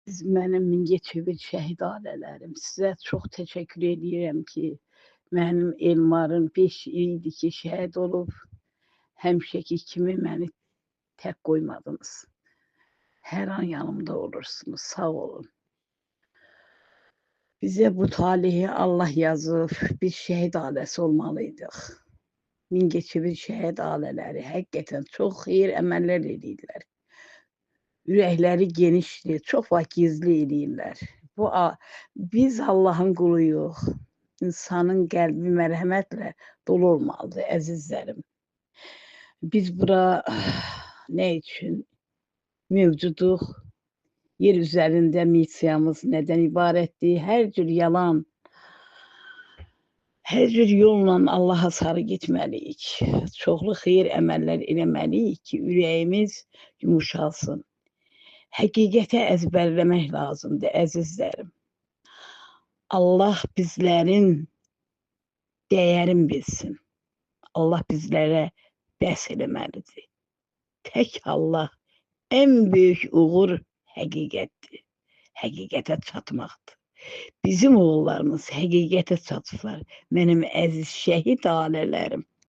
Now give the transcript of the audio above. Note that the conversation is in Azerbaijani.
Siz mənim Mingəçevir şəhid ailələrim. Sizə çox təşəkkür edirəm ki, mənim Elmarım 5 ildir ki, şəhid olub. Həmişəki kimi məni tək qoymadınız. Hər an yanımda olursunuz. Sağ olun. Bizə bu talehi Allah yazıb. Biz şəhid ailəsi olmalıydıq. Mingəçevir şəhid ailələri həqiqətən çox xeyir əməllər edirlər. Ürəkləri genişdir, çox vaxt gizli eləyirlər. Biz Allahın quluyuq. İnsanın qəlbi mərhəmətlə dolu olmalıdır, əzizlərim. Biz bura nə üçün mövcuduq? Yer üzərində missiyamız nədən ibarətdir? Hər cür yalan, hər cür yolla Allaha sarı getməliyik. Çoxlu xeyir əməllər eləməliyik ki, ürəyimiz yumuşalsın. Həqiqəti əzbərləmək lazımdır, əzizlərim. Allah bizlərin dəyərin bilsin. Allah bizlərə bəs eləməlidir. Tək Allah ən böyük uğur həqiqətdir. Həqiqətə çatmaqdır. Bizim oğullarımız həqiqətə çatıblar. Mənim əziz şəhid ailələrim.